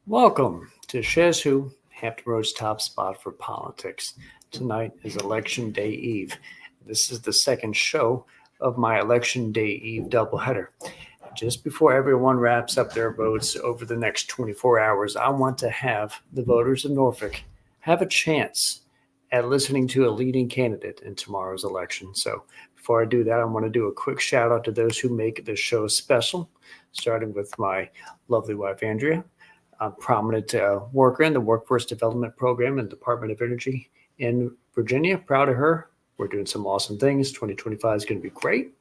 Welcome to SchezzWho, Hampton Roads top spot for politics. Tonight is Election Day Eve. This is the second show of my Election Day Eve doubleheader. Just before everyone wraps up their votes over the next 24 hours, I want to have the voters of Norfolk have a chance at listening to a leading candidate in tomorrow's election. So before I do that, I want to do a quick shout out to those who make this show special, starting with my lovely wife, Andrea, a prominent worker in the Workforce Development Program in the Department of Energy in Virginia. Proud of her. We're doing some awesome things. 2025 is going to be great.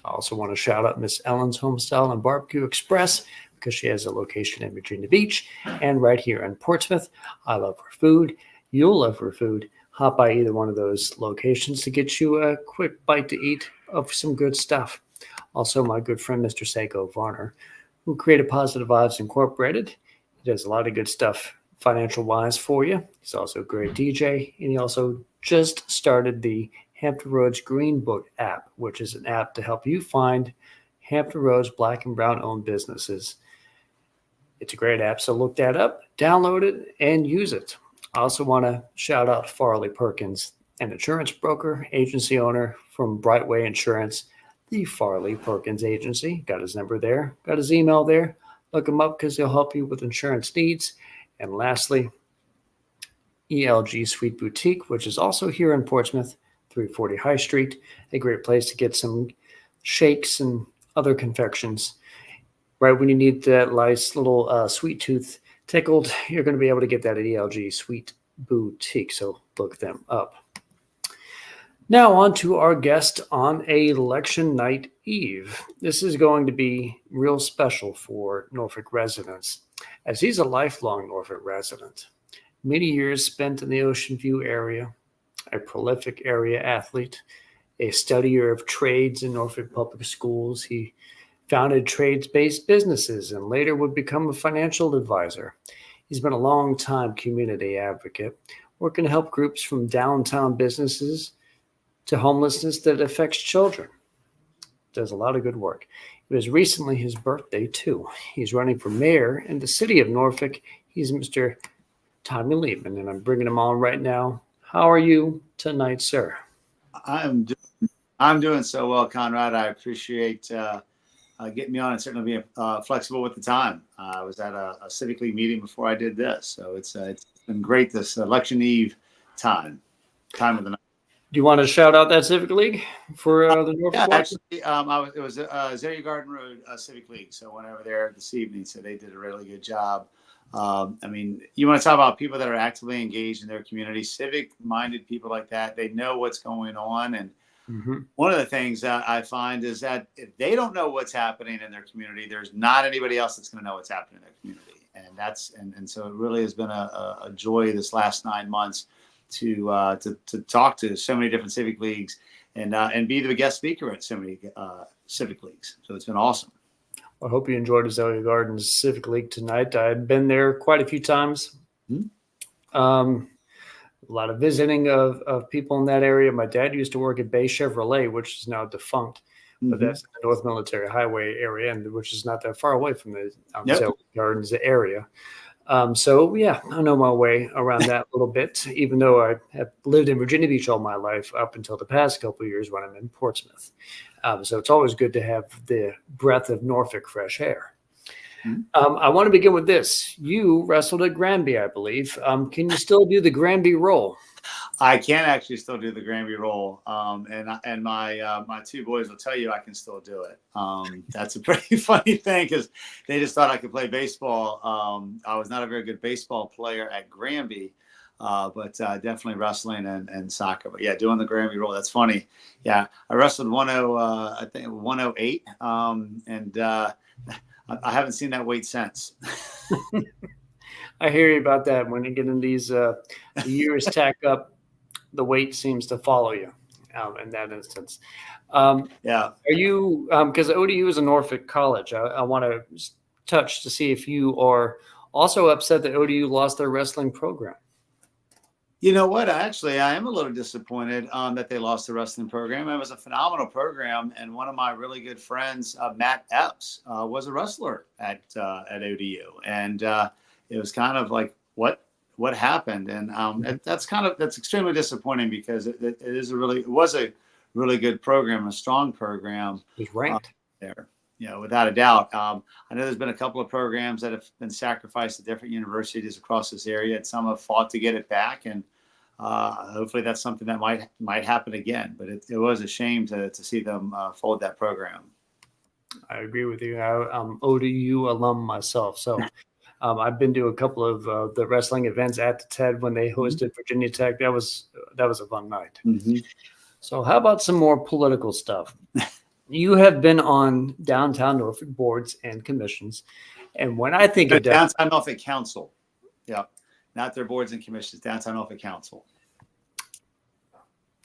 I also want to shout out Miss Ellen's Homestyle and Barbecue Express because she has a location in Virginia Beach and right here in Portsmouth. I love her food. You'll love her food. Hop by either one of those locations to get you a quick bite to eat of some good stuff. Also, my good friend, Mr. Seiko Varner, who created Positive Vibes Incorporated. He does a lot of good stuff financial-wise for you. He's also a great DJ, and he also just started the Hampton Roads Green Book app, which is an app to help you find Hampton Roads Black and Brown-owned businesses. It's a great app, so look that up, download it, and use it. I also want to shout out Farley Perkins, an insurance broker, agency owner from Brightway Insurance, the Farley Perkins Agency. Got his number there, got his email there. Look him up because he'll help you with insurance needs. And lastly, ELG Sweet Boutique, which is also here in Portsmouth, 340 High Street, a great place to get some shakes and other confections. Right when you need that nice little sweet tooth tickled, you're going to be able to get that at ELG Sweet Boutique. So look them up. Now on to our guest on election night eve. This is going to be real special for Norfolk residents, as he's a lifelong Norfolk resident. Many years spent in the Ocean View area, a prolific area athlete, a studier of trades in Norfolk Public Schools. He founded trades-based businesses and later would become a financial advisor. He's been a long-time community advocate, working to help groups from downtown businesses to homelessness that affects children. Does a lot of good work. It was recently his birthday, too. He's running for mayor in the city of Norfolk. He's Mr. Tommy Leeman, and I'm bringing him on right now. How are you tonight, sir? I'm doing so well, Conrad. I appreciate getting me on and certainly being flexible with the time. I was at a Civic League meeting before I did this, so it's been great this election eve time of the night. Do you want to shout out that Civic League for the Norfolk? Yeah, actually, it was Zaria Garden Road Civic League, so went over there this evening. So they did a really good job. I mean, you want to talk about people that are actively engaged in their community, civic-minded people like that. They know what's going on, and one of the things that I find is that if they don't know what's happening in their community, there's not anybody else that's going to know what's happening in their community, and so it really has been a joy this last 9 months to talk to so many different civic leagues and be the guest speaker at so many civic leagues. So it's been awesome. I hope you enjoyed Azalea Gardens Civic League tonight. I've been there quite a few times. A lot of visiting of people in that area. My dad used to work at Bay Chevrolet, which is now defunct, but that's in the North Military Highway area, and which is not that far away from the Azalea Gardens area. So, yeah, I know my way around that a little bit, even though I have lived in Virginia Beach all my life up until the past couple of years when I'm in Portsmouth. So it's always good to have the breath of Norfolk fresh air. I want to begin with this. You wrestled at Granby, I believe. Can you still do the Granby roll? I can actually still do the Granby roll, and my two boys will tell you I can still do it. That's a pretty funny thing because they just thought I could play baseball. I was not a very good baseball player at Granby, but definitely wrestling and soccer. But yeah, doing the Granby roll, that's funny. Yeah, I wrestled 108, and I haven't seen that weight since. I hear you about that. When you get in these the years tack up, the weight seems to follow you in that instance. Yeah. Are you, because ODU is a Norfolk college, I want to touch to see if you are also upset that ODU lost their wrestling program. You know what? Actually, I am a little disappointed that they lost the wrestling program. It was a phenomenal program, and one of my really good friends, Matt Epps, was a wrestler at ODU, and it was kind of like, what happened? And that's extremely disappointing, because it was a really good program, a strong program It was uh, ranked. there, without a doubt. I know there's been a couple of programs that have been sacrificed at different universities across this area, and some have fought to get it back. And hopefully that's something that might happen again. But it was a shame to see them fold that program. I agree with you. I'm ODU alum myself, so I've been to a couple of the wrestling events at the TED when they Mhm. hosted Virginia Tech. That was a fun night. Mhm. So, how about some more political stuff? You have been on downtown Norfolk boards and commissions, and when I think of Downtown Norfolk Council, yeah, not their boards and commissions. Downtown Norfolk Council.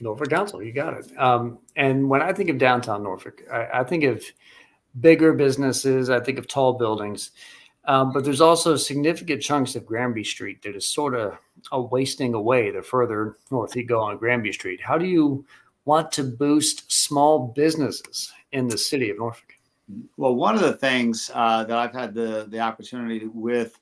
Norfolk Council, you got it. And when I think of downtown Norfolk, I think of bigger businesses. I think of tall buildings. But there's also significant chunks of Granby Street that is sort of a wasting away the further north you go on Granby Street. How do you want to boost small businesses in the city of Norfolk? Well, one of the things that I've had the opportunity with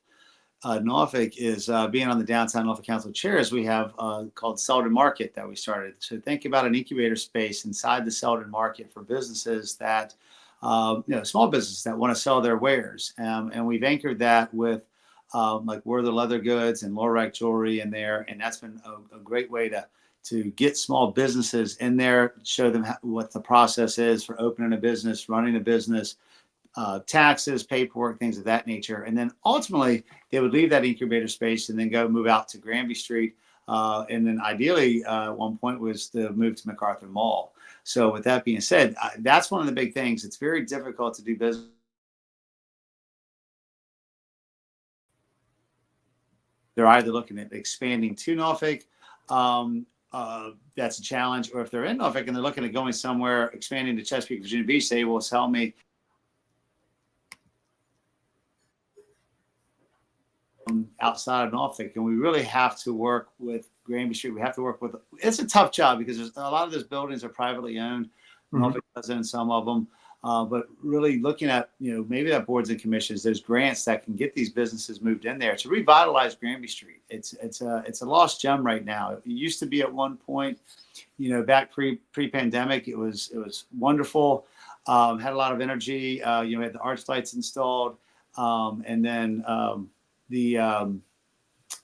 Norfolk is being on the downtown Norfolk Council chairs. We have called Selden Market that we started. So think about an incubator space inside the Selden Market for businesses that, small businesses that want to sell their wares. And we've anchored that with like Werther Leather Goods and Lorac Jewelry in there. And that's been a great way to get small businesses in there, show them what the process is for opening a business, running a business, taxes, paperwork, things of that nature. And then ultimately, they would leave that incubator space and then go move out to Granby Street. And then ideally, at one point was the move to MacArthur Mall. So with that being said, that's one of the big things. It's very difficult to do business. They're either looking at expanding to Norfolk. That's a challenge. Or if they're in Norfolk and they're looking at going somewhere, expanding to Chesapeake, Virginia Beach, they will tell me outside of Norfolk. And we really have to work with Granby Street. We have to work with, it's a tough job because there's a lot of those buildings are privately owned. Norfolk does own some of them. But really looking at, maybe that boards and commissions, there's grants that can get these businesses moved in there to revitalize Granby Street. It's a lost gem right now. It used to be at one point, back pre-pandemic, it was wonderful. Had a lot of energy. We had the arch lights installed. And then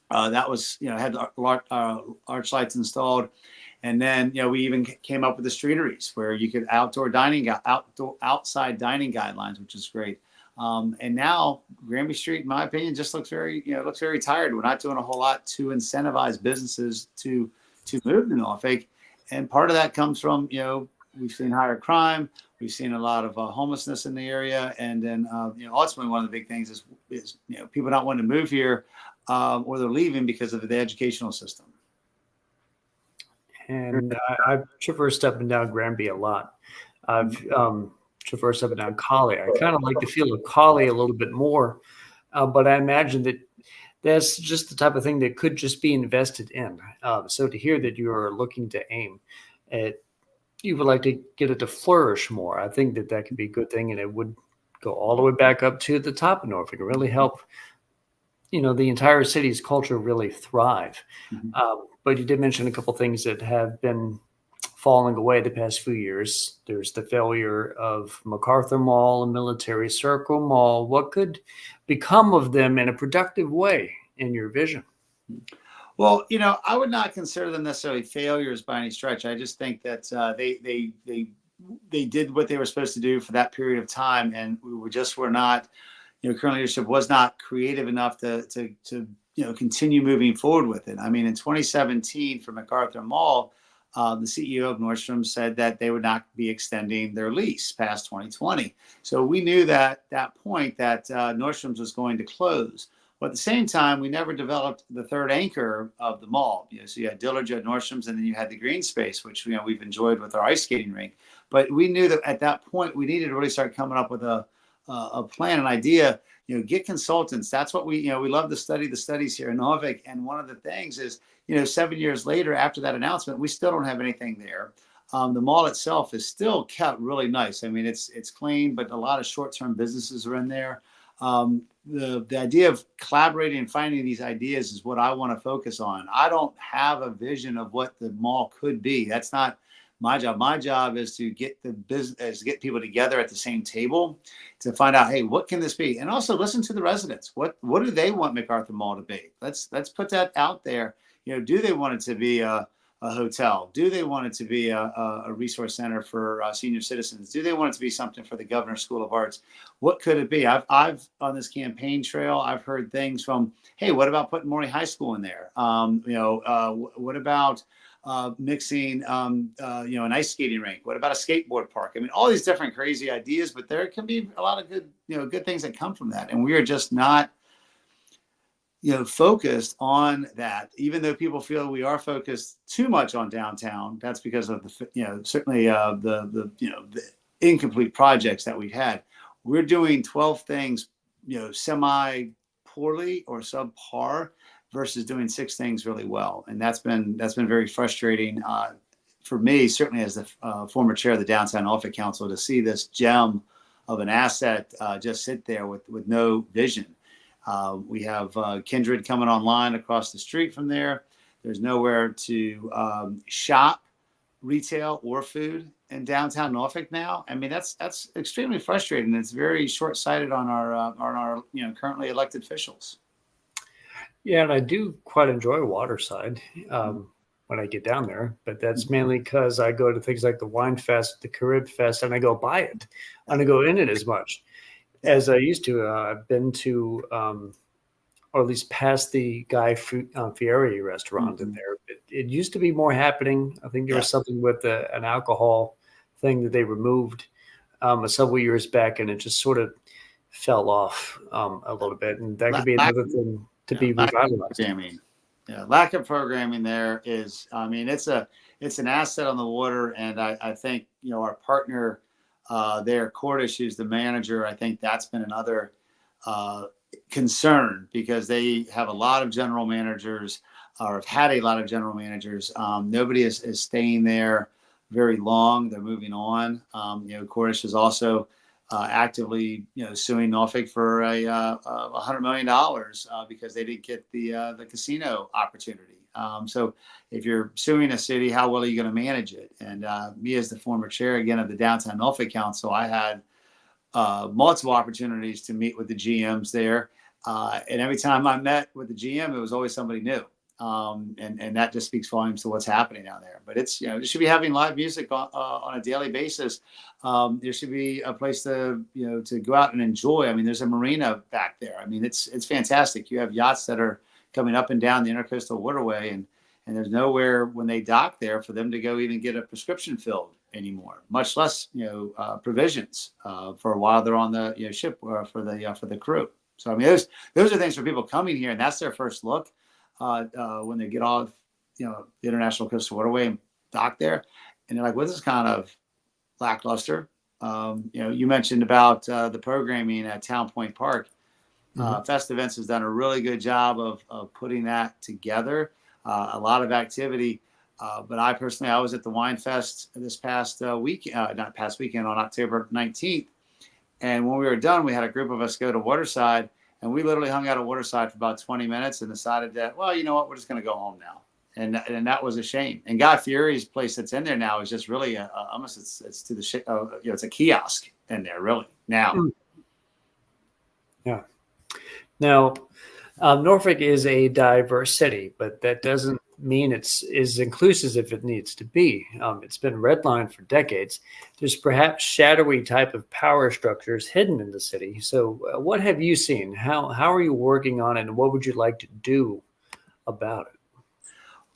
that was, had the arch lights installed. And then, we even came up with the streeteries where you could outside dining guidelines, which is great. And now Granby Street, in my opinion, just looks very tired. We're not doing a whole lot to incentivize businesses to move to Norfolk. And part of that comes from, we've seen higher crime. We've seen a lot of homelessness in the area. And then, ultimately one of the big things is people not wanting to move here or they're leaving because of the educational system. And I've traversed up and down Granby a lot. I've traversed up and down Collie. I kind of like the feel of Collie a little bit more, but I imagine that that's just the type of thing that could just be invested in. So to hear that you're looking to aim at, you would like to get it to flourish more, I think that could be a good thing, and it would go all the way back up to the top of Norfolk and really help, the entire city's culture really thrive. But you did mention a couple things that have been falling away the past few years. There's the failure of MacArthur Mall and Military Circle Mall. What could become of them in a productive way in your vision? Well, I would not consider them necessarily failures by any stretch. I just think that they did what they were supposed to do for that period of time, and were not. Current leadership was not creative enough to continue moving forward with it. I mean, in 2017 for MacArthur Mall, the CEO of Nordstrom said that they would not be extending their lease past 2020. So we knew that point that Nordstrom's was going to close. But at the same time, we never developed the third anchor of the mall. So you had Dillard's, you had Nordstrom's, and then you had the green space, which we've enjoyed with our ice skating rink. But we knew that at that point we needed to really start coming up with a plan, an idea. Get consultants. That's what we love to study the studies here in Norfolk. And one of the things is, 7 years later after that announcement, we still don't have anything there. The mall itself is still kept really nice. I mean, it's clean, but a lot of short-term businesses are in there. The idea of collaborating and finding these ideas is what I want to focus on. I don't have a vision of what the mall could be. That's not my job. My job is to get the business, get people together at the same table to find out, hey, what can this be? And also listen to the residents. What do they want MacArthur Mall to be? Let's put that out there. Do they want it to be a hotel? Do they want it to be a resource center for senior citizens? Do they want it to be something for the Governor's School of Arts? What could it be? I've on this campaign trail, I've heard things from, hey, what about putting Morley High School in there? What about mixing, an ice skating rink? What about a skateboard park? I mean, all these different crazy ideas, but there can be a lot of good things that come from that. And we are just not, focused on that, even though people feel we are focused too much on downtown. That's because of certainly the incomplete projects that we've had. We're doing 12 things, semi poorly or subpar versus doing 6 things really well. And that's been very frustrating for me, certainly as the former chair of the Downtown Norfolk Council, to see this gem of an asset just sit there with no vision. We have Kindred coming online across the street from there. There's nowhere to shop, retail, or food in downtown Norfolk now. I mean, that's extremely frustrating. It's very short-sighted on our currently elected officials. Yeah, and I do quite enjoy Waterside when I get down there, but that's mainly because I go to things like the Wine Fest, the Carib Fest, and I go buy it. I don't go in it as much as I used to. I've been to, or at least past the Guy Fieri restaurant in there. It used to be more happening. I think there was something with an alcohol thing that they removed several years back, and it just sort of fell off a little bit. And that could be another thing to be revitalized. Lack of programming there is, it's an asset on the water. And I think, our partner there, Cordish, who's the manager, I think that's been another concern, because they have a lot of general managers, or have had a lot of general managers. Nobody is staying there very long. They're moving on. Cordish is also actively, suing Norfolk for $100 million because they didn't get the casino opportunity. So if you're suing a city, how well are you going to manage it? And me, as the former chair again of the Downtown Norfolk Council, I had multiple opportunities to meet with the GMs there. And every time I met with the GM, it was always somebody new. And that just speaks volumes to what's happening down there. But it's, they should be having live music on a daily basis. There should be a place to go out and enjoy. I mean, there's a marina back there. I mean, it's fantastic. You have yachts that are coming up and down the Intercoastal Waterway, and there's nowhere when they dock there for them to go even get a prescription filled anymore, much less provisions for a while they're on the ship for the crew. So I mean, those are things for people coming here, and that's their first look when they get off the International Coastal Waterway and dock there, and they're like, well, this is kind of lackluster. You mentioned about the programming at Town Point Park. Fest Events has done a really good job of putting that together. A lot of activity. But I was at the Wine Fest this past weekend, not past weekend, on October 19th. And when we were done, we had a group of us go to Waterside, and we literally hung out at Waterside for about 20 minutes and decided that, well, you know what, we're just going to go home now. And that was a shame. And Guy Fieri's place that's in there now is just really almost it's to the it's a kiosk in there really now. Yeah. Now, Norfolk is a diverse city, but that doesn't mean it's as inclusive as it needs to be. It's been redlined for decades. There's perhaps shadowy type of power structures hidden in the city. So what have you seen? How are you working on it, and what would you like to do about it?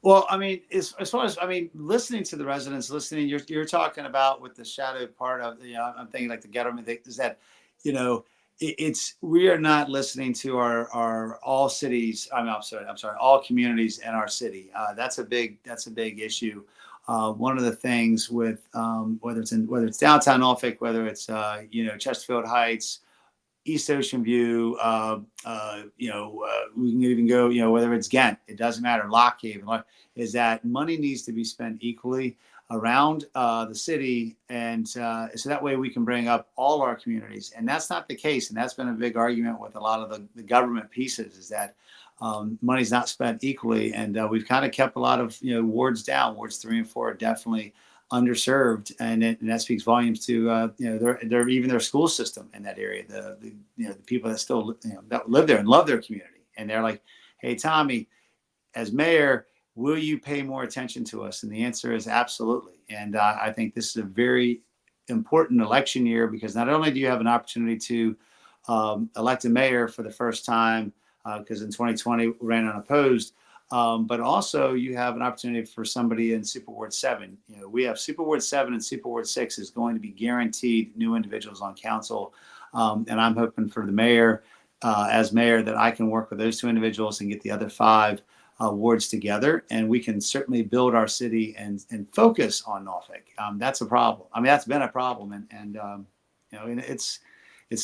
Well, I mean, as far as, listening to the residents, you're talking about with the shadow part of I'm thinking like the government is that, we are not listening to our all cities. I'm sorry, all communities in our city. That's a big issue. One of the things with whether it's downtown Norfolk, whether it's Chesterfield Heights, East Ocean View, we can even go, whether it's Ghent, it doesn't matter, Lock Haven, is that money needs to be spent equally. around the city, and so that way we can bring up all our communities. And that's not the case, and that's been a big argument with a lot of the government pieces, is that money's not spent equally, and we've kind of kept a lot of wards down. Wards 3 and 4 are definitely underserved, and that speaks volumes to their even their school system in that area. The people that still that live there and love their community, and they're like, "Hey, Tommy, as mayor, will you pay more attention to us?" And the answer is absolutely. And I think this is a very important election year, because not only do you have an opportunity to elect a mayor for the first time, because in 2020 we ran unopposed, but also you have an opportunity for somebody in Super Ward 7. We have Super Ward 7 and Super Ward 6 is going to be guaranteed new individuals on council. And I'm hoping for the mayor, as mayor, that I can work with those 2 individuals and get the other 5 wards together, and we can certainly build our city and focus on Norfolk. That's a problem. I mean, that's been a problem, and it's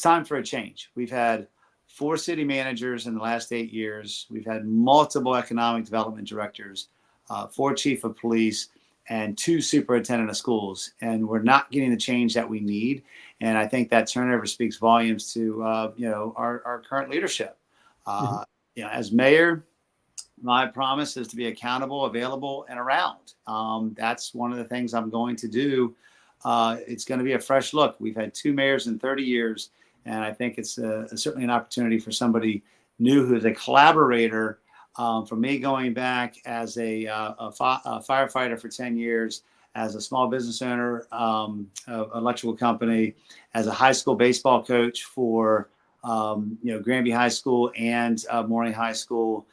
time for a change. We've had 4 city managers in the last 8 years. We've had multiple economic development directors, 4 chief of police, and 2 superintendent of schools, and we're not getting the change that we need. And I think that turnover speaks volumes to our current leadership. As mayor, my promise is to be accountable, available, and around. That's one of the things I'm going to do. It's going to be a fresh look. We've had 2 mayors in 30 years, and I think it's certainly an opportunity for somebody new who's a collaborator. For me, going back as a firefighter for 10 years, as a small business owner, electrical company, as a high school baseball coach for Granby High School and Moring High School,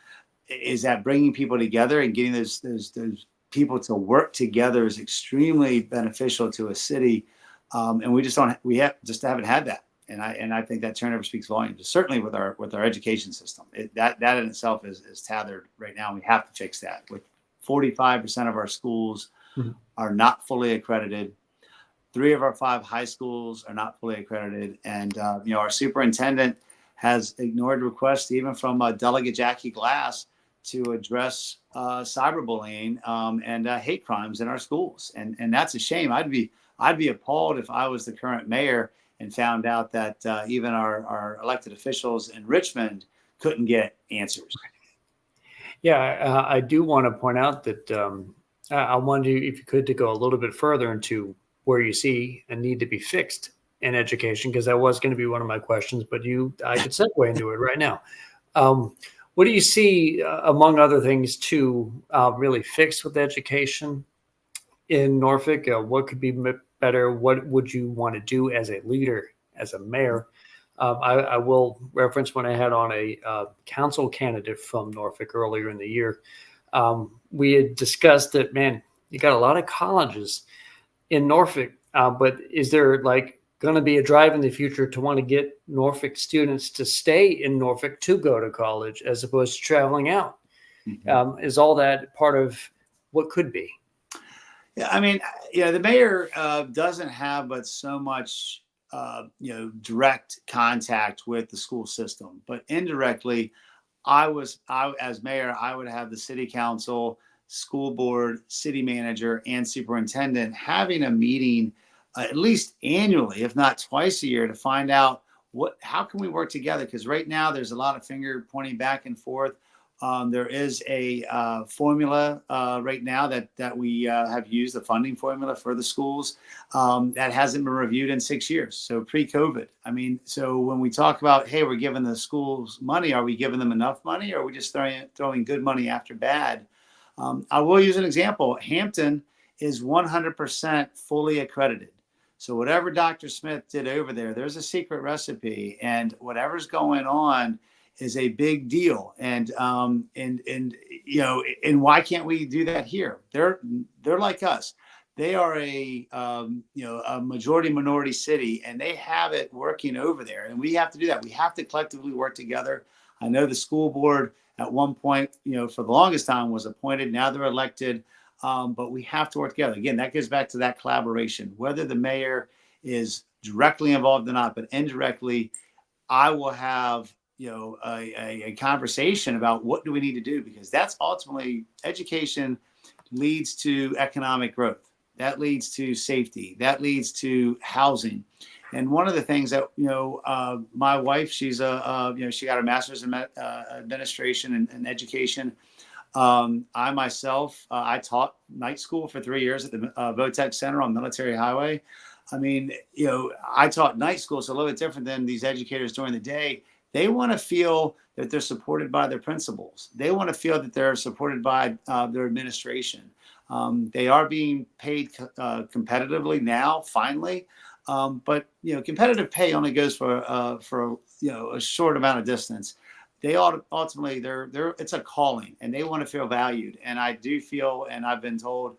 is that bringing people together and getting those people to work together is extremely beneficial to a city, and we haven't had that. And I think that turnover speaks volumes, certainly with our education system. That in itself is tethered right now, and we have to fix that. With 45% of our schools are not fully accredited. 3 of our 5 high schools are not fully accredited, and our superintendent has ignored requests even from Delegate Jackie Glass to address cyberbullying and hate crimes in our schools, and that's a shame. I'd be appalled if I was the current mayor and found out that even our elected officials in Richmond couldn't get answers. Yeah, I do want to point out that I wanted you, if you could, to go a little bit further into where you see a need to be fixed in education, because that was going to be one of my questions, but I could segue into it right now. What do you see, among other things, to really fix with education in Norfolk? What could be better? What would you want to do as a leader, as a mayor? I will reference when I had on a council candidate from Norfolk earlier in the year. We had discussed that, man, you got a lot of colleges in Norfolk, but is there going to be a drive in the future to want to get Norfolk students to stay in Norfolk to go to college as opposed to traveling out? Is all that part of what could be? Yeah, I mean, the mayor doesn't have but so much, direct contact with the school system, but indirectly, as mayor, I would have the city council, school board, city manager, and superintendent having a meeting at least annually, if not twice a year, to find out how can we work together? Because right now there's a lot of finger pointing back and forth. There is a formula right now that we have used, the funding formula for the schools, that hasn't been reviewed in 6 years. So pre-COVID. I mean, so when we talk about, hey, we're giving the schools money, are we giving them enough money, or are we just throwing good money after bad? I will use an example. Hampton is 100% fully accredited. So whatever Dr. Smith did over there, there's a secret recipe, and whatever's going on is a big deal. And why can't we do that here? They're like us. They are a majority minority city, and they have it working over there. And we have to do that. We have to collectively work together. I know the school board at one point, for the longest time was appointed. Now they're elected. But we have to work together. Again, that goes back to that collaboration, whether the mayor is directly involved or not, but indirectly, I will have, a conversation about what do we need to do, because that's ultimately education leads to economic growth. that leads to safety, that leads to housing. And one of the things that, my wife, she's she got her master's in administration and education. I myself, I taught night school for 3 years at the Votech Center on Military Highway. I mean, I taught night school, so a little bit different than these educators during the day. They want to feel that they're supported by their principals. They want to feel that they're supported by their administration. They are being paid competitively now, finally. But competitive pay only goes for a short amount of distance. They ultimately they're it's a calling, and they want to feel valued. And I do feel, and I've been told,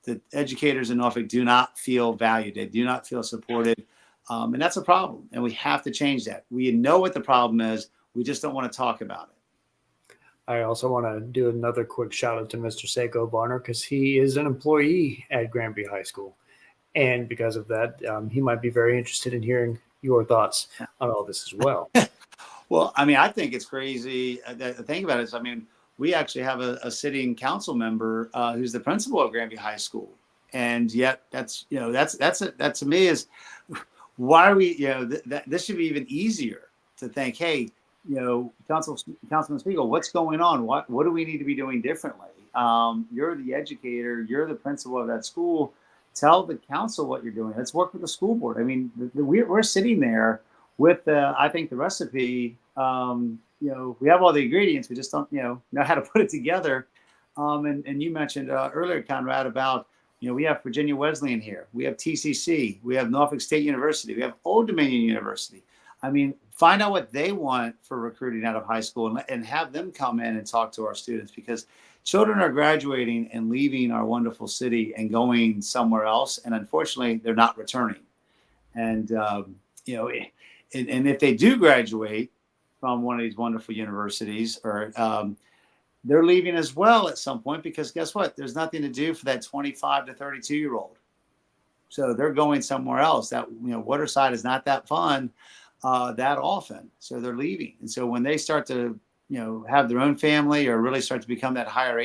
that educators in Norfolk do not feel valued. They do not feel supported. And that's a problem. And we have to change that. We know what the problem is. We just don't want to talk about it. I also want to do another quick shout out to Mr. Seiko Barner, because he is an employee at Granby High School. And because of that, he might be very interested in hearing your thoughts on all this as well. Well, I mean, I think it's crazy. The thing about it is, I mean, we actually have a sitting council member who's the principal of Granby High School. And yet that to me is, why are we, this should be even easier to think, hey, Councilman Spiegel, what's going on? What do we need to be doing differently? You're the educator, you're the principal of that school. Tell the council what you're doing. Let's work with the school board. I mean, we're sitting there with I think the recipe. We have all the ingredients. We just don't know how to put it together. And you mentioned earlier, Conrad, about we have Virginia Wesleyan here. We have TCC. We have Norfolk State University. We have Old Dominion University. I mean, find out what they want for recruiting out of high school and have them come in and talk to our students, because children are graduating and leaving our wonderful city and going somewhere else. And unfortunately, they're not returning. And, and if they do graduate from one of these wonderful universities, or they're leaving as well at some point, because guess what? There's nothing to do for that 25 to 32-year-old. So they're going somewhere else. That, Waterside is not that fun that often. So they're leaving. And so when they start to, have their own family or really start to become that higher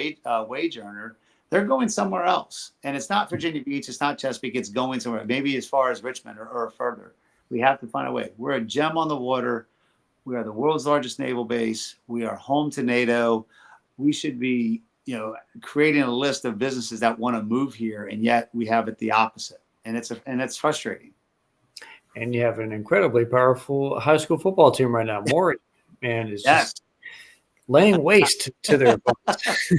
wage earner, they're going somewhere else. And it's not Virginia Beach. It's not Chesapeake. It's going somewhere, maybe as far as Richmond or further. We have to find a way. We're a gem on the water. We are the world's largest naval base. We are home to NATO. We should be, creating a list of businesses that want to move here, and yet we have it the opposite. And it's frustrating. And you have an incredibly powerful high school football team right now. Maury, man, is just laying waste to their opponents.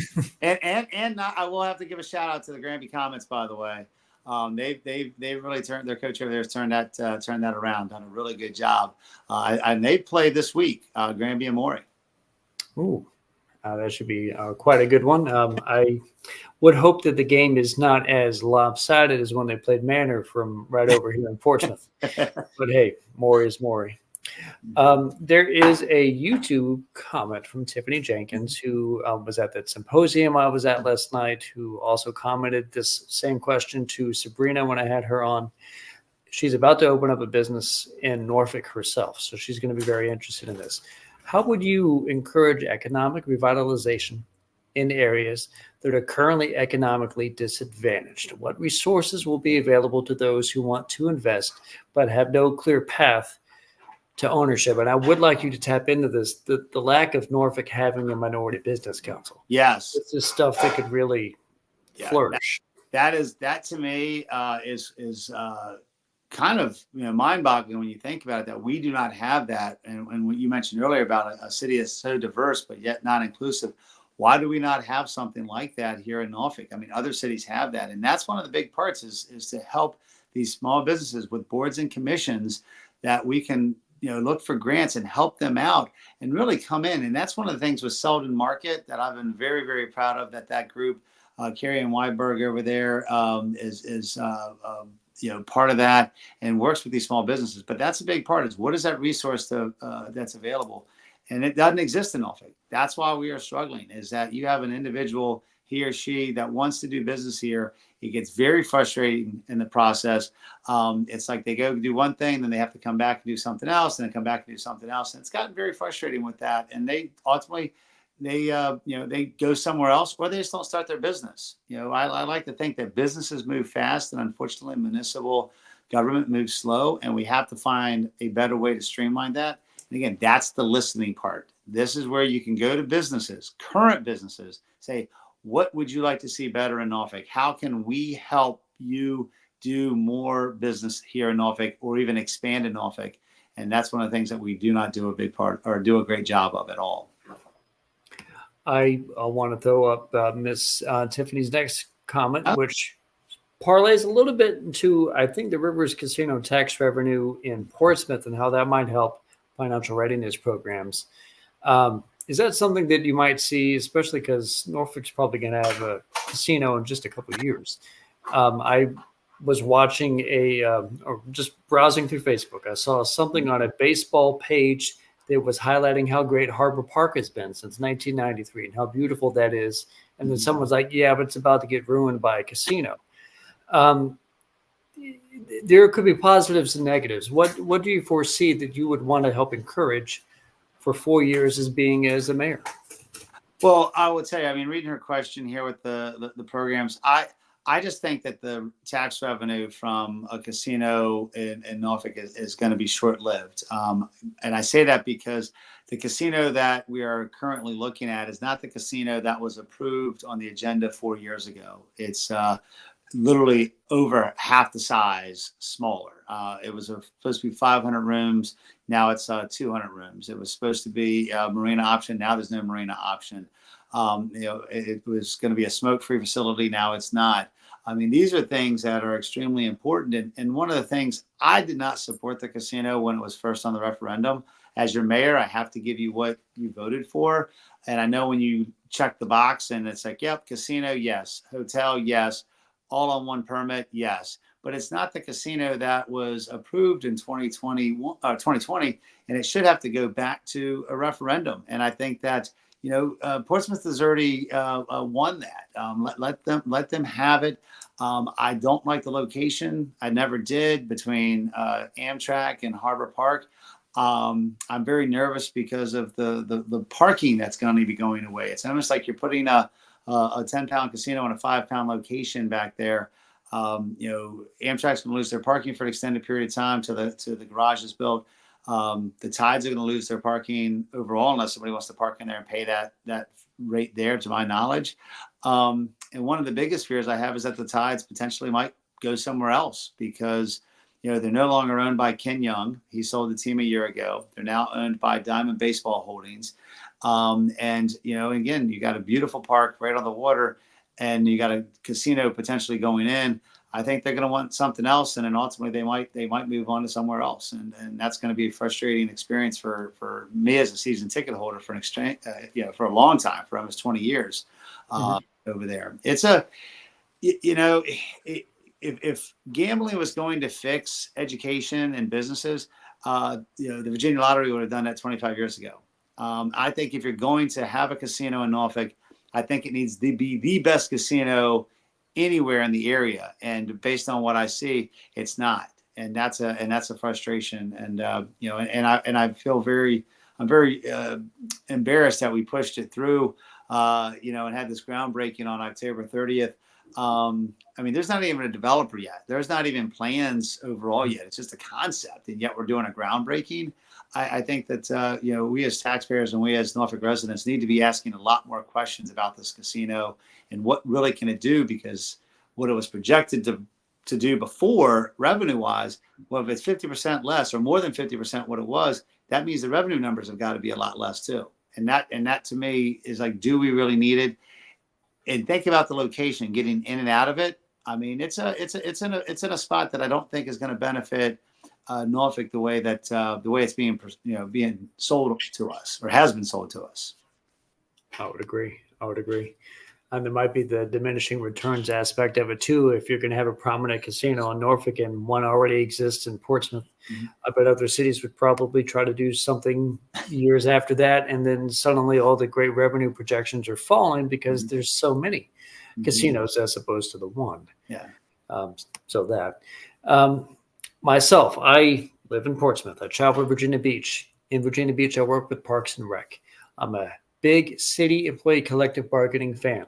and I will have to give a shout out to the Granby Comets, by the way. They've really turned, their coach over there has turned that around, done a really good job. And they play this week, Granby and Maury. Ooh, that should be quite a good one. I would hope that the game is not as lopsided as when they played Manor from right over here in Portsmouth. But hey, Maury is Maury. There is a YouTube comment from Tiffany Jenkins, who was at that symposium I was at last night, who also commented this same question to Sabrina when I had her on. She's about to open up a business in Norfolk herself, so she's going to be very interested in this. How would you encourage economic revitalization in areas that are currently economically disadvantaged? What resources will be available to those who want to invest but have no clear path to ownership? And I would like you to tap into this, the lack of Norfolk having a minority business council. Yes. This is stuff that could really flourish. That to me is kind of mind-boggling when you think about it, that we do not have that. And what you mentioned earlier about a city that's so diverse but yet not inclusive, why do we not have something like that here in Norfolk? I mean, other cities have that, and that's one of the big parts is to help these small businesses with boards and commissions, that we can look for grants and help them out and really come in. And that's one of the things with Selden Market that I've been very, very proud of, that group, Carrie and Weiberg over there is part of that and works with these small businesses. But that's a big part, is what is that resource that's available? And it doesn't exist in Norfolk. That's why we are struggling, is that you have an individual, he or she, that wants to do business here. It gets very frustrating in the process. It's like they go do one thing, then they have to come back and do something else, and then come back and do something else. And it's gotten very frustrating with that. And they ultimately, they go somewhere else, or they just don't start their business. I like to think that businesses move fast, and unfortunately municipal government moves slow, and we have to find a better way to streamline that. And again, that's the listening part. This is where you can go to businesses, current businesses, say, what would you like to see better in Norfolk? How can we help you do more business here in Norfolk, or even expand in Norfolk? And that's one of the things that we do not do a big part or do a great job of at all. I want to throw up Miss Tiffany's next comment, which parlays a little bit into, I think, the Rivers Casino tax revenue in Portsmouth and how that might help financial readiness programs. Is that something that you might see, especially because Norfolk's probably going to have a casino in just a couple of years? I was watching or just browsing through Facebook. I saw something on a baseball page that was highlighting how great Harbor Park has been since 1993 and how beautiful that is. And then someone's like, yeah, but it's about to get ruined by a casino. There could be positives and negatives. What do you foresee that you would want to help encourage for 4 years as a mayor? Well, I would say, reading her question here with the programs, I just think that the tax revenue from a casino in Norfolk is going to be short-lived. And I say that because the casino that we are currently looking at is not the casino that was approved on the agenda 4 years ago. It's literally over half the size smaller. It was supposed to be 500 rooms. Now it's 200 rooms. It was supposed to be a marina option. Now there's no marina option. It was going to be a smoke-free facility. Now it's not. These are things that are extremely important. And one of the things, I did not support the casino when it was first on the referendum. As your mayor, I have to give you what you voted for. And I know when you check the box and it's like, yep, casino, yes. Hotel, yes. All on one permit, yes. But it's not the casino that was approved in 2020, and it should have to go back to a referendum. And I think that Portsmouth has already won that. Let them have it. I don't like the location. I never did, between Amtrak and Harbor Park. I'm very nervous because of the parking that's going to be going away. It's almost like you're putting a 10-pound casino in a 5-pound location back there. Amtrak's going to lose their parking for an extended period of time till the garage is built. The Tides are going to lose their parking overall unless somebody wants to park in there and pay that rate there, to my knowledge. And one of the biggest fears I have is that the Tides potentially might go somewhere else because they're no longer owned by Ken Young. He sold the team a year ago. They're now owned by Diamond Baseball Holdings. And again, you got a beautiful park right on the water, and you got a casino potentially going in. I think they're going to want something else, and then ultimately they might move on to somewhere else, and that's going to be a frustrating experience for me as a season ticket holder for an exchange, for a long time, for almost 20 years over there. It's if gambling was going to fix education and businesses, the Virginia Lottery would have done that 25 years ago. I think if you're going to have a casino in Norfolk, I think it needs to be the best casino anywhere in the area. And based on what I see, it's not. And that's a frustration. And I feel I'm very embarrassed that we pushed it through, and had this groundbreaking on October 30th. There's not even a developer yet. There's not even plans overall yet. It's just a concept, and yet we're doing a groundbreaking. I think that we as taxpayers and we as Norfolk residents need to be asking a lot more questions about this casino and what really can it do, because what it was projected to do before, revenue-wise, well, if it's 50% less or more than 50% what it was, that means the revenue numbers have got to be a lot less too. And that to me is like, do we really need it? And think about the location, getting in and out of it. It's in a spot that I don't think is going to benefit Norfolk the way it's being sold to us, or has been sold to us. I would agree. And there might be the diminishing returns aspect of it too. If you're going to have a prominent casino in Norfolk and one already exists in Portsmouth, I bet other cities would probably try to do something years after that. And then suddenly all the great revenue projections are falling because there's so many casinos as opposed to the one. Yeah. Myself, I live in Portsmouth. I travel to Virginia Beach. In Virginia Beach, I work with Parks and Rec. I'm a big city employee collective bargaining fan.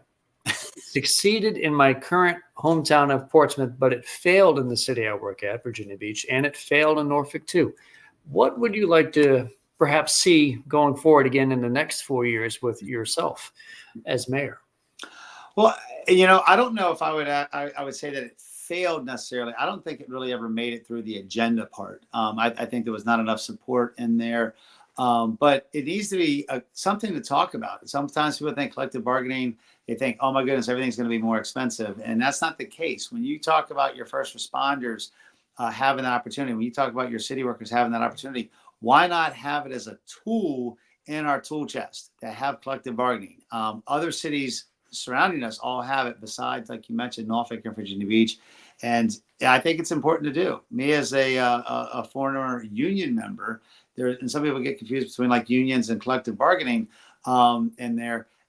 Succeeded in my current hometown of Portsmouth, but it failed in the city I work at, Virginia Beach, and it failed in Norfolk too. What would you like to perhaps see going forward again in the next 4 years with yourself as mayor? Well, I don't know if I would say that it failed necessarily. I don't think it really ever made it through the agenda part. I think there was not enough support in there. But it needs to be something to talk about. Sometimes people think collective bargaining, they think, oh my goodness, everything's going to be more expensive. And that's not the case. When you talk about your first responders having that opportunity, when you talk about your city workers having that opportunity, why not have it as a tool in our tool chest to have collective bargaining? Other cities surrounding us all have it, besides, like you mentioned, Norfolk and Virginia Beach. And I think it's important to do. Me as a former union member, and some people get confused between like unions and collective bargaining.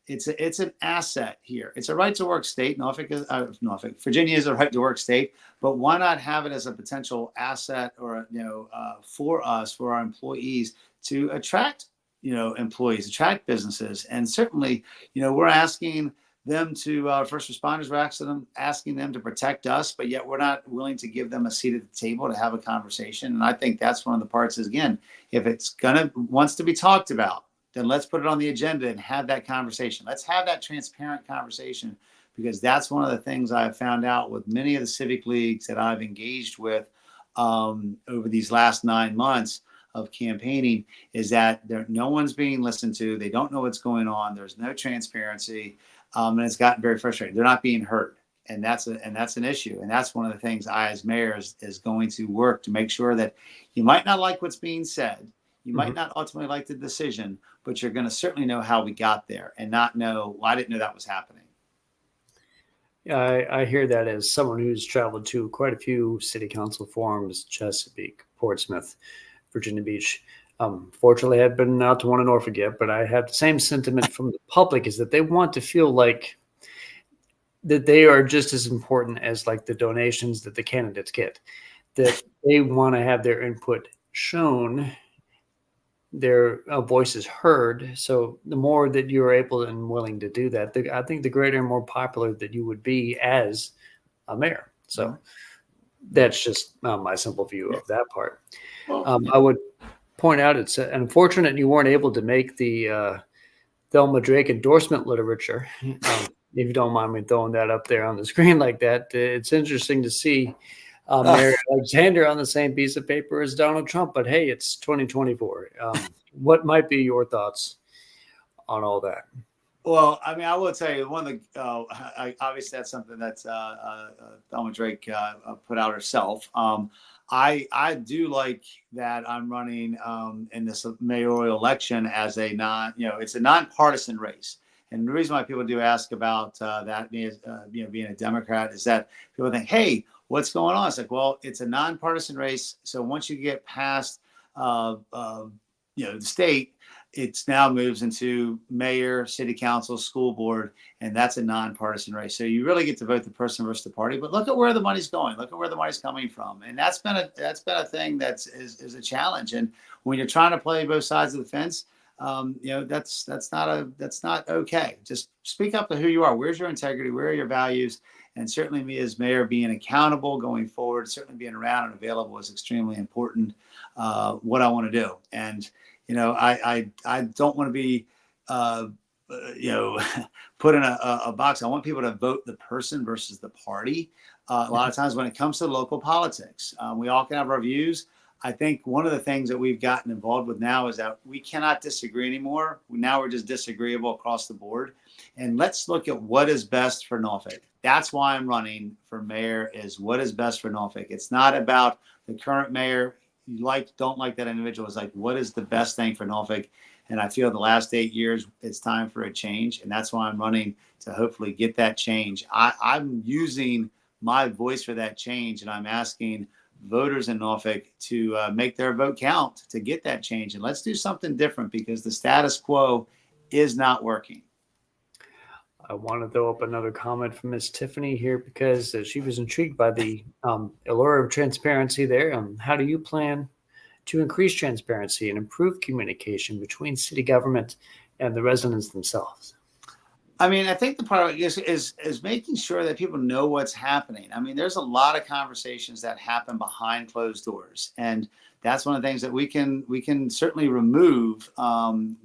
It's an asset here. It's a right to work state. Virginia is a right to work state, but why not have it as a potential asset or for us, for our employees to attract employees, attract businesses, and certainly we're asking them to first responders. We're asking them to protect us, but yet we're not willing to give them a seat at the table to have a conversation. And I think that's one of the parts is, again, if it's wants to be talked about, then let's put it on the agenda and have that conversation. Let's have that transparent conversation, because that's one of the things I've found out with many of the civic leagues that I've engaged with over these last 9 months of campaigning, is that no one's being listened to. They don't know what's going on. There's no transparency. And it's gotten very frustrating. They're not being heard. And that's an issue. And that's one of the things I, as mayor, is going to work to make sure that you might not like what's being said. You might not ultimately like the decision, but you're going to certainly know how we got there and not know, well, I didn't know that was happening. Yeah, I hear that as someone who's traveled to quite a few city council forums, Chesapeake, Portsmouth, Virginia Beach. Fortunately, I've been out to one in Norfolk yet, but I have the same sentiment from the public, is that they want to feel like that they are just as important as like the donations that the candidates get, that they want to have their input shown, their voices heard. So the more that you're able and willing to do that, I think the greater and more popular that you would be as a mayor. So that's just my simple view of that part. I would point out it's unfortunate you weren't able to make the Thelma Drake endorsement literature. If you don't mind me throwing that up there on the screen like that, it's interesting to see Mayor Alexander on the same piece of paper as Donald Trump. But hey, it's 2024. What might be your thoughts on all that? Well, I mean, I will tell you, one of the obviously that's something that Thelma Drake put out herself. I do like that I'm running in this mayoral election as it's a nonpartisan race. And the reason why people do ask about that being a Democrat is that people think, hey, what's going on? It's like, well, it's a nonpartisan race. So once you get past the state, it now moves into mayor, city council, school board, and that's a nonpartisan race. So you really get to vote the person versus the party. But look at where the money's going. Look at where the money's coming from, and that's been a thing is a challenge. And when you're trying to play both sides of the fence, that's not okay. Just speak up to who you are. Where's your integrity? Where are your values? And certainly, me as mayor, being accountable going forward, certainly being around and available is extremely important. What I want to do, and I don't want to be, put in a box. I want people to vote the person versus the party. A lot of times when it comes to local politics, we all can have our views. I think one of the things that we've gotten involved with now is that we cannot disagree anymore. Now we're just disagreeable across the board. And let's look at what is best for Norfolk. That's why I'm running for mayor, is what is best for Norfolk. It's not about the current mayor. Don't like that individual. It's like, what is the best thing for Norfolk? And I feel the last 8 years, it's time for a change. And that's why I'm running, to hopefully get that change. I'm using my voice for that change. And I'm asking voters in Norfolk to make their vote count to get that change. And let's do something different, because the status quo is not working. I want to throw up another comment from Miss Tiffany here, because she was intrigued by the allure of transparency there. How do you plan to increase transparency and improve communication between city government and the residents themselves? I mean, I think the part of it is making sure that people know what's happening. I mean, there's a lot of conversations that happen behind closed doors, and that's one of the things that we can certainly remove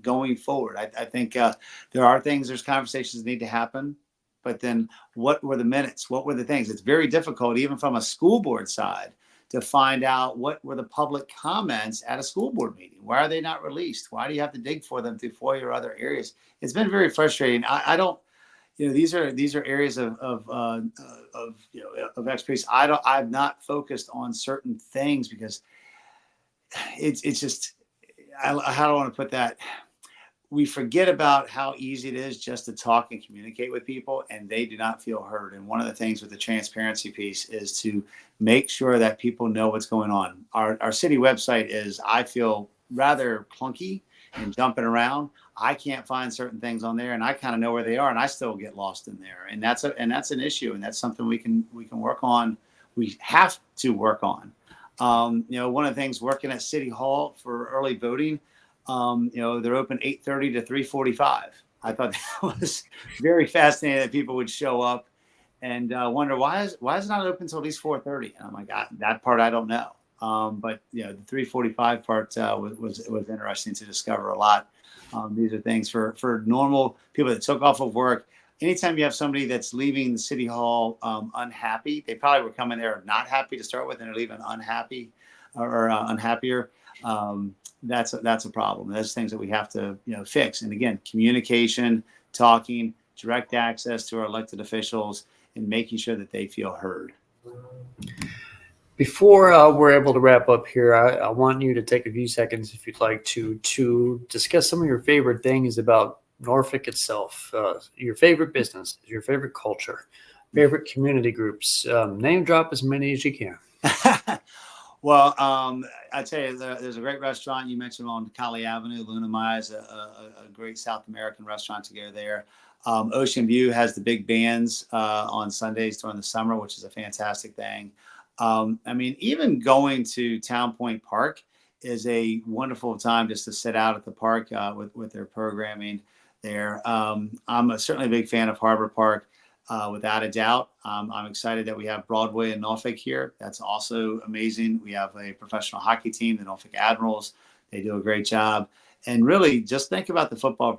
going forward. I think there are things, there's conversations that need to happen, but then what were the minutes? What were the things? It's very difficult, even from a school board side, to find out what were the public comments at a school board meeting. Why are they not released? Why do you have to dig for them through FOIA or other areas? It's been very frustrating. I don't, these are areas of expertise. I've not focused on certain things because it's just, how do I want to put that? We forget about how easy it is just to talk and communicate with people, and they do not feel heard. And one of the things with the transparency piece is to make sure that people know what's going on. Our city website is, I feel, rather clunky and jumping around. I can't find certain things on there, and I kind of know where they are, and I still get lost in there. And that's an issue, and that's something we can work on. We have to work on. One of the things, working at City Hall for early voting, they're open 8:30 to 3:45. I thought that was very fascinating that people would show up and wonder why is it not open until at least 4:30. And I'm like, that part I don't know. But the 3:45 part was interesting to discover a lot. These are things for normal people that took off of work. Anytime you have somebody that's leaving City Hall unhappy, they probably were coming there not happy to start with, and they're leaving unhappy or unhappier. That's a problem. That's things that we have to fix. And again, communication, talking, direct access to our elected officials, and making sure that they feel heard. Before we're able to wrap up here, I want you to take a few seconds, if you'd like to discuss some of your favorite things about Norfolk itself, your favorite business, your favorite culture, favorite community groups. Name drop as many as you can. Well, I tell you, there's a great restaurant you mentioned on Colley Avenue. Luna Mai is a great South American restaurant to go there. Ocean View has the big bands on Sundays during the summer, which is a fantastic thing. I mean, even going to Town Point Park is a wonderful time just to sit out at the park with their programming there. I'm certainly a big fan of Harbor Park. Without a doubt. I'm excited that we have Broadway and Norfolk here. That's also amazing. We have a professional hockey team, the Norfolk Admirals. They do a great job. And really, just think about the football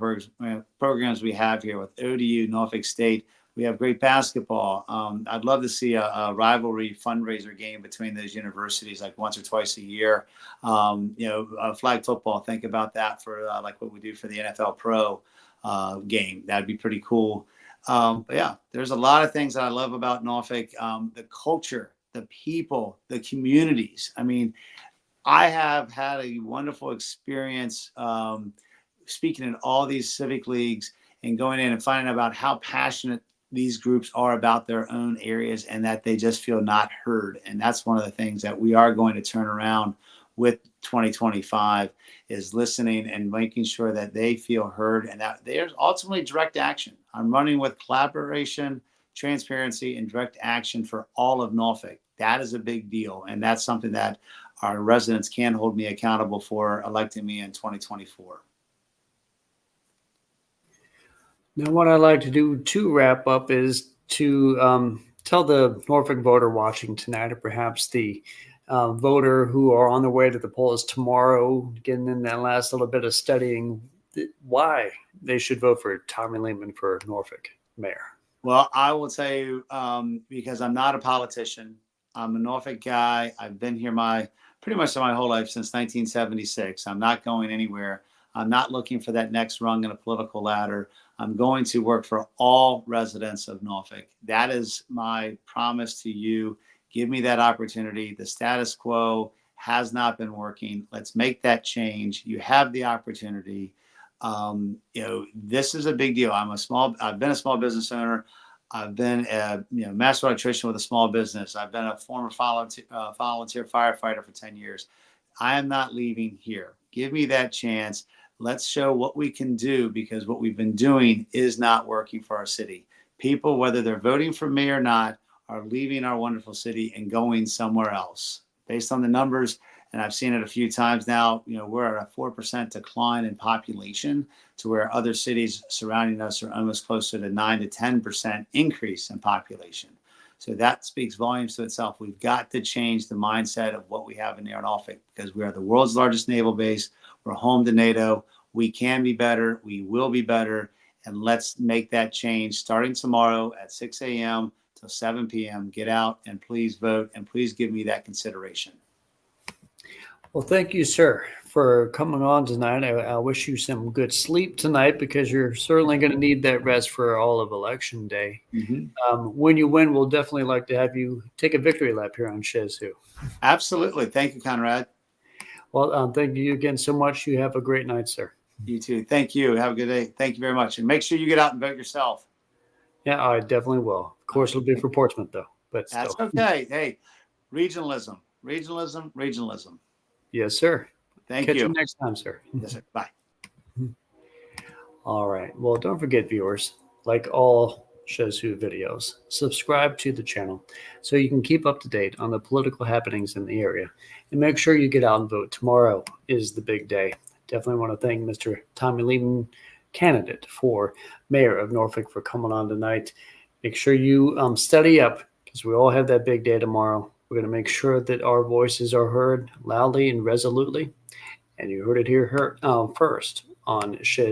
programs we have here with ODU, Norfolk State. We have great basketball. I'd love to see a rivalry fundraiser game between those universities, like once or twice a year. Flag football, think about that for like what we do for the NFL Pro game. That'd be pretty cool. But yeah, there's a lot of things that I love about Norfolk. The culture, the people, the communities. I mean, I have had a wonderful experience speaking in all these civic leagues and going in and finding out about how passionate these groups are about their own areas, and that they just feel not heard. And that's one of the things that we are going to turn around with 2025, is listening and making sure that they feel heard, and that there's ultimately direct action. I'm running with collaboration, transparency, and direct action for all of Norfolk. That is a big deal. And that's something that our residents can hold me accountable for electing me in 2024. Now, what I'd like to do to wrap up is to tell the Norfolk voter watching tonight, or perhaps the voter who are on their way to the polls tomorrow, getting in that last little bit of studying, why they should vote for Tommy Leeman for Norfolk mayor. Well, I will tell you, because I'm not a politician. I'm a Norfolk guy. I've been here pretty much my whole life, since 1976. I'm not going anywhere. I'm not looking for that next rung in a political ladder. I'm going to work for all residents of Norfolk. That is my promise to you. Give me that opportunity. The status quo has not been working. Let's make that change. You have the opportunity. This is a big deal. I've been a small business owner. I've been a master electrician with a small business. I've been a former volunteer firefighter for 10 years. I am not leaving here. Give me that chance. Let's show what we can do, because what we've been doing is not working for our city. People, whether they're voting for me or not, are leaving our wonderful city and going somewhere else. Based on the numbers and I've seen it a few times now. We're at a 4% decline in population to where other cities surrounding us are almost closer to 9 to 10% increase in population. So that speaks volumes to itself. We've got to change the mindset of what we have in Norfolk, because we are the world's largest naval base. We're home to NATO. We can be better. We will be better. And let's make that change starting tomorrow at 6 a.m. till 7 p.m. Get out and please vote, and please give me that consideration. Well, thank you, sir, for coming on tonight. I wish you some good sleep tonight, because you're certainly going to need that rest for all of Election Day. When you win, we'll definitely like to have you take a victory lap here on SchezzWho. Absolutely. Thank you, Conrad. Well, thank you again so much. You have a great night, sir. You too. Thank you. Have a good day. Thank you very much. And make sure you get out and vote yourself. Yeah, I definitely will. Of course, it'll be for Portsmouth, though. But that's still. Okay. Hey, regionalism. Yes, sir. Thank Catch you. you next time, sir. Yes, sir. Bye. All right. Well, don't forget, viewers, like all SchezzWho videos, subscribe to the channel so you can keep up to date on the political happenings in the area. And make sure you get out and vote. Tomorrow is the big day. Definitely want to thank Mr. Tommy Leeman, candidate for mayor of Norfolk, for coming on tonight. Make sure you study up, because we all have that big day tomorrow. We're going to make sure that our voices are heard loudly and resolutely. And you heard it here first on Shez.